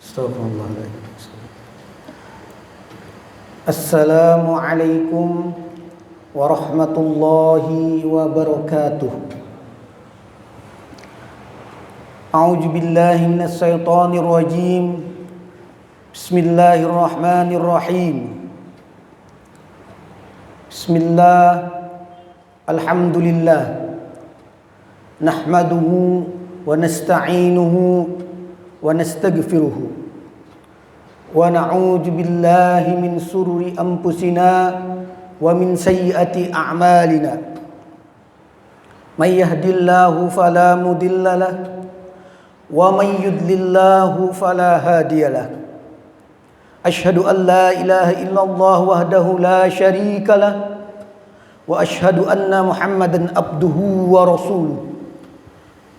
Astagfirullahaladzim. Assalamualaikum warahmatullahi wabarakatuh. A'udzu billahi minasy syaithanir rajim. Bismillahirrahmanirrahim. Bismillah. Alhamdulillah. Nahmaduhu wa nasta'inuhu wa nastaghfiruhu. Wa na'udzu billahi min sururi anfusina wa min sayyiati a'malina. May yahdihillahu fala mudilla lahu wa may yudlillahu fala hadiyalah. Asyhadu an la ilaha illallah wahdahu la syarika lah wa asyhadu anna Muhammadan abduhu wa rasuluh.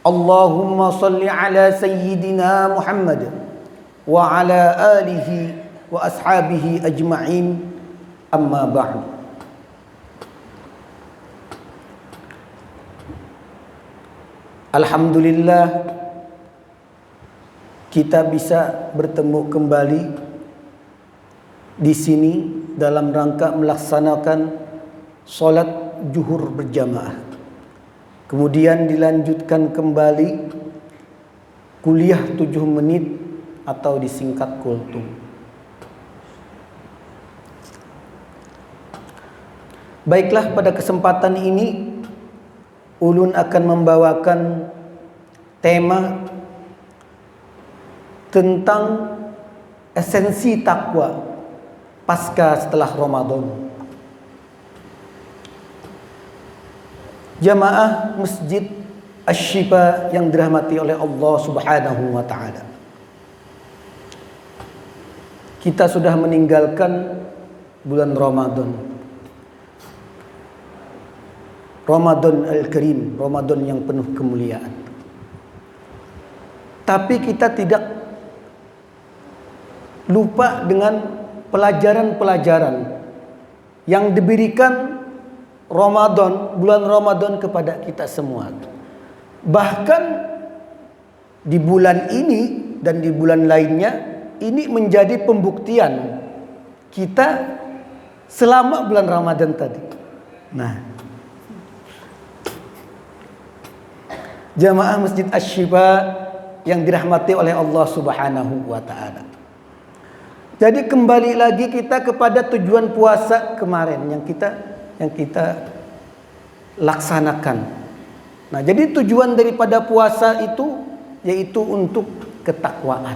Allahumma salli ala sayyidina Muhammad wa ala alihi wa ashabihi ajma'in. Amma ba'du. Alhamdulillah, kita bisa bertemu kembali di sini dalam rangka melaksanakan salat zuhur berjamaah. Kemudian dilanjutkan kembali kuliah 7 menit atau disingkat kultum. Baiklah, pada kesempatan ini ulun akan membawakan tema tentang esensi takwa pasca setelah Ramadan. Jamaah Masjid Asy-Syifa yang dirahmati oleh Allah Subhanahu wa taala. Kita sudah meninggalkan bulan Ramadan. Ramadan Al-Karim, Ramadan yang penuh kemuliaan. Tapi kita tidak lupa dengan pelajaran-pelajaran yang diberikan Ramadan, bulan Ramadan kepada kita semua. Bahkan di bulan ini dan di bulan lainnya, ini menjadi pembuktian kita selama bulan Ramadan tadi. Nah, jamaah Masjid Asy-Syifa yang dirahmati oleh Allah Subhanahu wa taala. Jadi kembali lagi kita kepada tujuan puasa kemarin yang kita laksanakan. Nah, jadi tujuan daripada puasa itu yaitu untuk ketakwaan,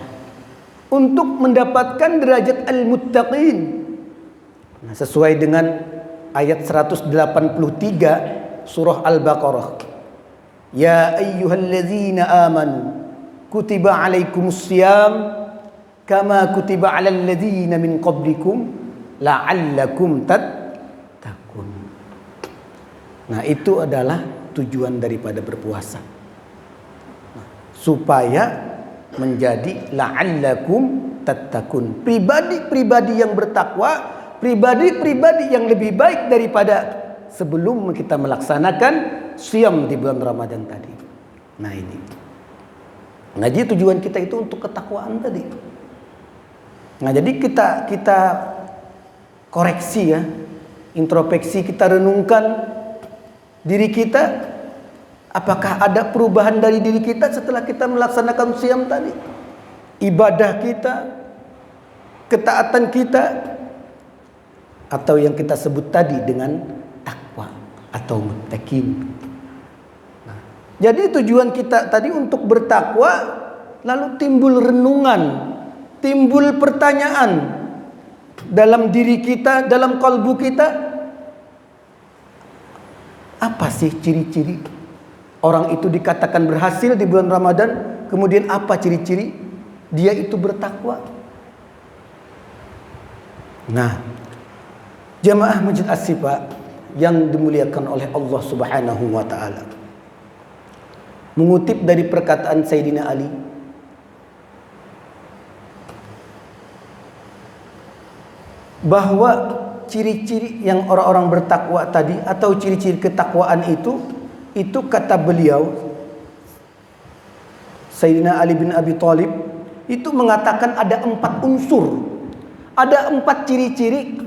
untuk mendapatkan derajat al-muttaqin. Nah, sesuai dengan ayat 183 surah Al-Baqarah. Ya ayyuhallazina amanu kutiba alaikumussyiyam kama kutiba alal ladzina min qablikum la'allakum tattaqun. Nah, itu adalah tujuan daripada berpuasa. Nah, supaya menjadi la'allakum tattaqun, pribadi-pribadi yang bertakwa, pribadi-pribadi yang lebih baik daripada sebelum kita melaksanakan siam di bulan Ramadan tadi. Nah, ini. Nah, jadi tujuan kita itu untuk ketakwaan tadi. Nah, jadi kita koreksi ya, introspeksi, kita renungkan diri kita, apakah ada perubahan dari diri kita setelah kita melaksanakan siam tadi? Ibadah kita, ketaatan kita, atau yang kita sebut tadi dengan takwa atau muttaqin. Nah, jadi tujuan kita tadi untuk bertakwa, lalu timbul renungan, timbul pertanyaan dalam diri kita, dalam kalbu kita. Apa sih ciri-ciri orang itu dikatakan berhasil di bulan Ramadan? Kemudian apa ciri-ciri dia itu bertakwa? Nah, jamaah Masjid Asy-Syifa yang dimuliakan oleh Allah Subhanahu wa taala, mengutip dari perkataan Sayyidina Ali, bahwa ciri-ciri yang orang-orang bertakwa tadi atau ciri-ciri ketakwaan itu kata beliau Sayyidina Ali bin Abi Thalib, itu mengatakan ada 4 unsur. Ada 4 ciri-ciri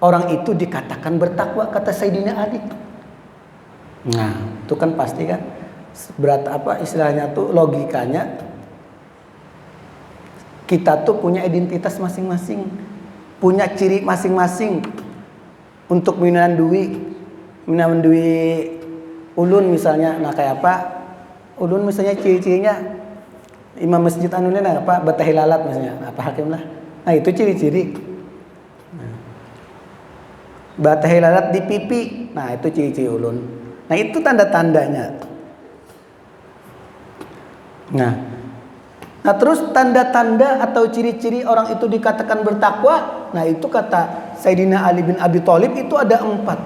orang itu dikatakan bertakwa, kata Sayyidina Ali. Nah, itu kan pasti kan berat apa istilahnya tuh, logikanya kita tuh punya identitas masing-masing, punya ciri masing-masing. Untuk minuman duit ulun misalnya, nah kayak apa? Ulun misalnya ciri-cirinya imam masjid anunya nah, apa batahilalat misalnya, apa hakim lah. Nah itu ciri-ciri. Batahilalat di pipi, nah itu ciri-ciri ulun. Nah itu tanda-tandanya. Nah terus tanda-tanda atau ciri-ciri orang itu dikatakan bertakwa. Nah itu kata Sayyidina Ali bin Abi Thalib itu ada 4.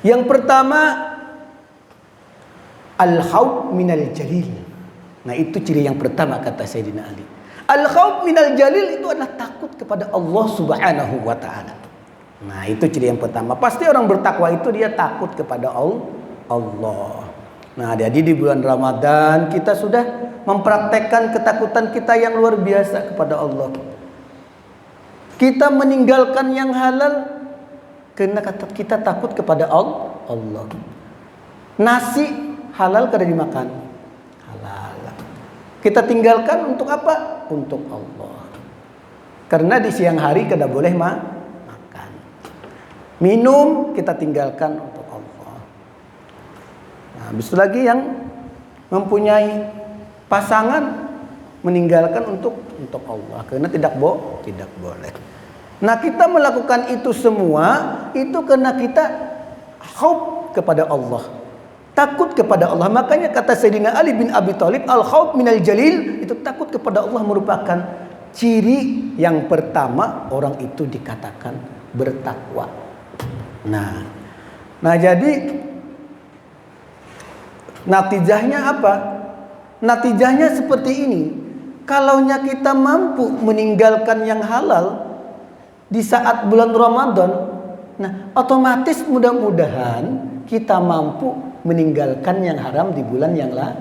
Yang pertama, al-khawf minal jalil. Nah itu ciri yang pertama kata Sayyidina Ali. Al-khawf minal jalil itu adalah takut kepada Allah Subhanahu wa ta'ala. Nah itu ciri yang pertama. Pasti orang bertakwa itu dia takut kepada Allah. Nah jadi di bulan Ramadan kita sudah mempraktekkan ketakutan kita yang luar biasa kepada Allah. Kita meninggalkan yang halal karena kita takut kepada Allah. Nasi halal kada dimakan, halal. Kita tinggalkan untuk apa? Untuk Allah. Karena di siang hari kada boleh makan. Minum kita tinggalkan untuk Allah. Nah, habis itu lagi yang mempunyai pasangan meninggalkan untuk Allah karena tidak boleh. Nah, kita melakukan itu semua itu karena kita khauf kepada Allah. Takut kepada Allah. Makanya kata Sayyidina Ali bin Abi Thalib, al-khauf minal jalil, itu takut kepada Allah merupakan ciri yang pertama orang itu dikatakan bertakwa. Nah jadi natijahnya apa? Natijahnya seperti ini. Kalaunya kita mampu meninggalkan yang halal di saat bulan Ramadan, nah otomatis mudah-mudahan kita mampu meninggalkan yang haram di bulan yang lain.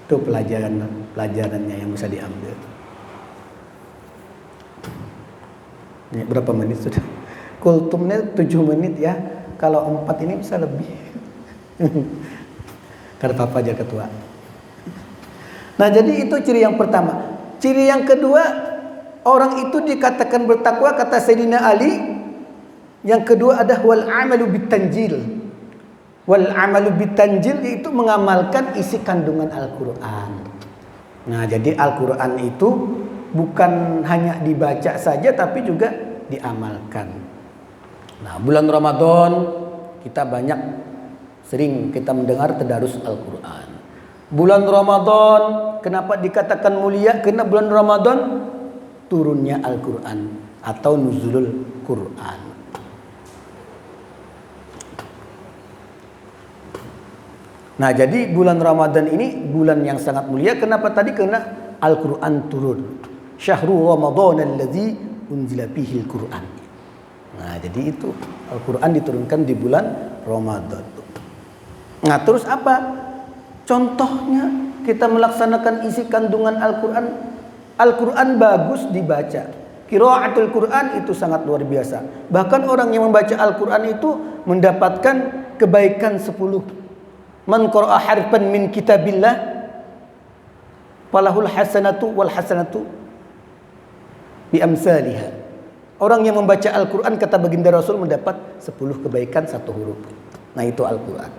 Itu pelajarannya yang bisa diambil. Ini berapa menit sudah? Kultumnya 7 menit ya. Kalau 4 ini bisa lebih. Karena Papa aja ketua. Nah jadi itu ciri yang pertama. Ciri yang kedua, orang itu dikatakan bertakwa kata Sayyidina Ali. Yang kedua adalah wal amalu bitanjil. Wal amalu bitanjil itu mengamalkan isi kandungan Al-Quran. Nah jadi Al-Quran itu bukan hanya dibaca saja tapi juga diamalkan. Nah bulan Ramadan kita sering kita mendengar tadarus Al-Quran. Bulan Ramadan kenapa dikatakan mulia? Karena bulan Ramadan turunnya Al-Quran atau nuzulul Quran. Nah jadi bulan Ramadan ini bulan yang sangat mulia. Kenapa tadi? Karena Al-Quran turun. Syahrul Ramadan alladzi unzila fihi Al-Quran. Nah jadi itu Al-Quran diturunkan di bulan Ramadan. Nah terus apa? Contohnya kita melaksanakan isi kandungan Al-Quran. Al-Quran bagus dibaca. Qiraatul Quran itu sangat luar biasa. Bahkan orang yang membaca Al-Quran itu mendapatkan kebaikan 10. Man qara'a harfan min kitabillah falahul hasanatu wal hasanatu bi amsalihha. Orang yang membaca Al-Quran kata baginda Rasul mendapat 10 kebaikan 1 huruf. Nah itu Al-Quran.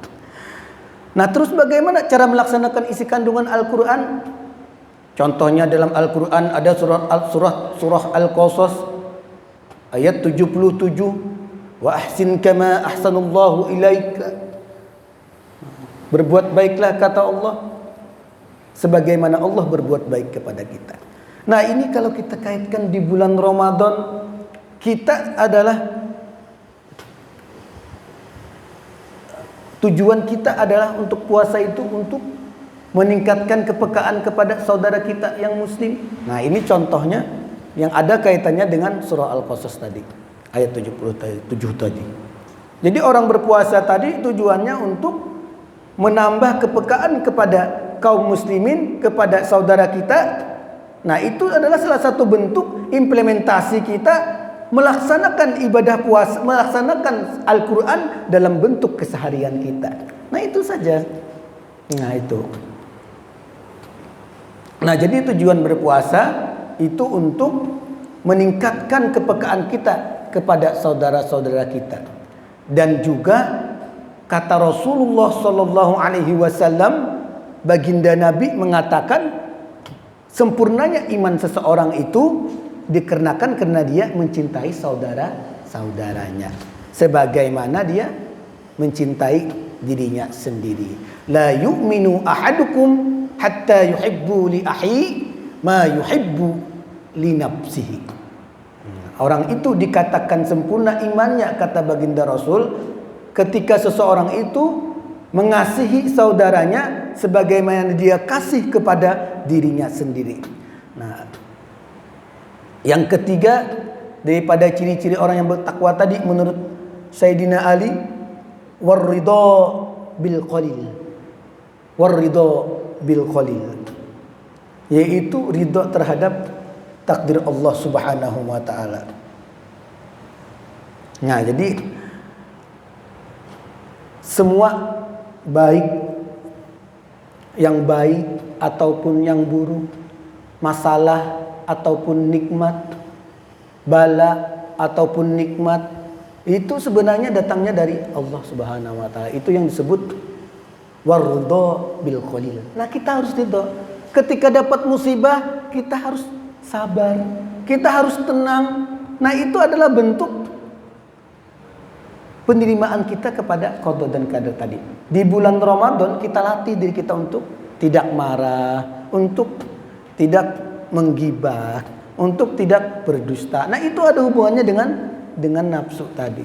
Nah terus bagaimana cara melaksanakan isi kandungan Al-Quran? Contohnya dalam Al-Quran ada surah Al-Qasas ayat 77. Wa ahsin kama ahsanallahu ilaika. Berbuat baiklah kata Allah sebagaimana Allah berbuat baik kepada kita. Nah ini kalau kita kaitkan di bulan Ramadan, kita adalah tujuan kita adalah untuk puasa itu untuk meningkatkan kepekaan kepada saudara kita yang muslim. Nah ini contohnya yang ada kaitannya dengan surah Al-Qasas tadi ayat 77 tadi. Jadi orang berpuasa tadi tujuannya untuk menambah kepekaan kepada kaum muslimin, kepada saudara kita. Nah, itu adalah salah satu bentuk implementasi kita melaksanakan ibadah puasa, melaksanakan Al-Quran dalam bentuk keseharian kita. Nah, itu saja. Nah, itu. Nah, jadi tujuan berpuasa itu untuk meningkatkan kepekaan kita kepada saudara-saudara kita. Dan juga kata Rasulullah sallallahu alaihi wasallam, baginda Nabi mengatakan sempurnanya iman seseorang itu dikarenakan karena dia mencintai saudara-saudaranya sebagaimana dia mencintai dirinya sendiri. La yu'minu ahadukum hatta yuhibbu li akhi ma yuhibbu li nafsihi. Orang itu dikatakan sempurna imannya, kata baginda Rasul, ketika seseorang itu mengasihi saudaranya sebagaimana dia kasih kepada dirinya sendiri. Nah, yang ketiga daripada ciri-ciri orang yang bertakwa tadi menurut Sayyidina Ali, warridha bil qalil. Warridha bil qalil, yaitu ridha terhadap takdir Allah Subhanahu wa taala. Nah, jadi semua baik ataupun yang buruk, masalah ataupun nikmat, bala ataupun nikmat, itu sebenarnya datangnya dari Allah Subhanahu wa taala. Itu yang disebut warridha bil qalil. Nah, kita harus ridha. Ketika dapat musibah, kita harus sabar, kita harus tenang. Nah, itu adalah bentuk penerimaan kita kepada qada dan qadar tadi. Di bulan Ramadan kita latih diri kita untuk tidak marah, untuk tidak menggibah, untuk tidak berdusta. Nah, itu ada hubungannya dengan nafsu tadi.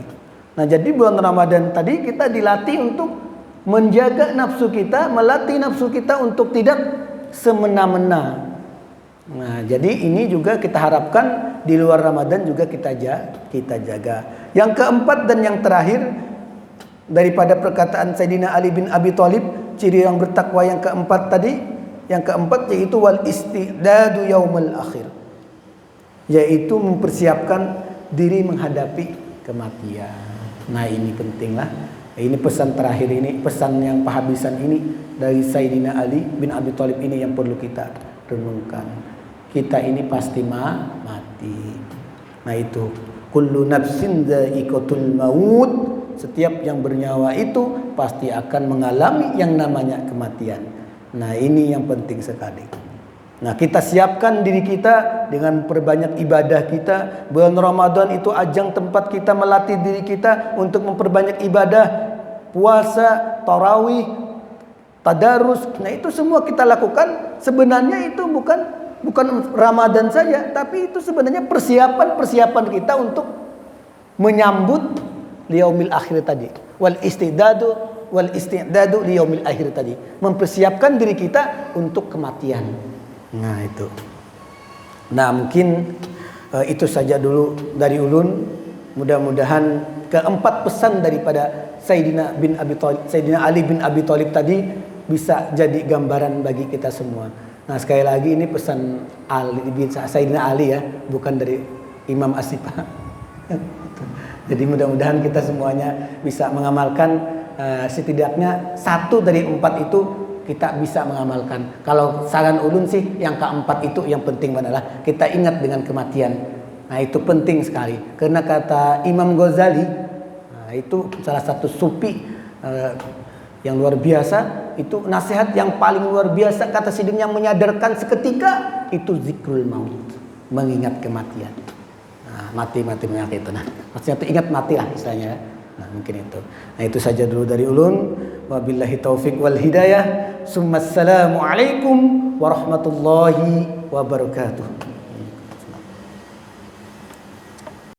Nah, jadi bulan Ramadan tadi kita dilatih untuk menjaga nafsu kita, melatih nafsu kita untuk tidak semena-mena. Nah, jadi ini juga kita harapkan di luar Ramadan juga kita jaga. Yang keempat dan yang terakhir daripada perkataan Sayyidina Ali bin Abi Thalib, ciri yang bertakwa yang keempat tadi, yang keempat yaitu wal istidadu yaumil akhir, yaitu mempersiapkan diri menghadapi kematian. Nah, ini pentinglah. Ini pesan terakhir ini, pesan yang penghabisan ini dari Sayyidina Ali bin Abi Thalib ini yang perlu kita renungkan. Kita ini pasti mati. Nah, itu kullu nafsin dha'iqatul maut, setiap yang bernyawa itu pasti akan mengalami yang namanya kematian. Nah, ini yang penting sekali. Nah, kita siapkan diri kita dengan perbanyak ibadah kita. Bulan Ramadan itu ajang tempat kita melatih diri kita untuk memperbanyak ibadah, puasa, tarawih, tadarus. Nah, itu semua kita lakukan. Sebenarnya itu bukan Ramadan saja, tapi itu sebenarnya persiapan kita untuk menyambut liyaumil akhir tadi. Wal istidadu liyaumil akhir tadi. Mempersiapkan diri kita untuk kematian. Nah, itu. Nah, mungkin itu saja dulu dari ulun. Mudah-mudahan keempat pesan daripada Sayyidina Ali bin Abi Thalib tadi bisa jadi gambaran bagi kita semua. Nah, sekali lagi ini pesan Sayyidina Ali ya, bukan dari Imam Asyifa. Jadi mudah-mudahan kita semuanya bisa mengamalkan, setidaknya 1 dari 4 itu kita bisa mengamalkan. Kalau saran ulun sih yang keempat itu yang penting adalah kita ingat dengan kematian. Nah, itu penting sekali. Karena kata Imam Ghazali, nah, itu salah satu sufi yang luar biasa, itu nasihat yang paling luar biasa kata sidin yang menyadarkan seketika itu zikrul maut, mengingat kematian. Nah, mati menyakit itu. Nah, maksudnya itu ingat mati lah istilahnya. Nah, mungkin itu. Nah, itu saja dulu dari ulun. Wabillahi taufik wal hidayah. Assalamualaikum warahmatullahi wabarakatuh.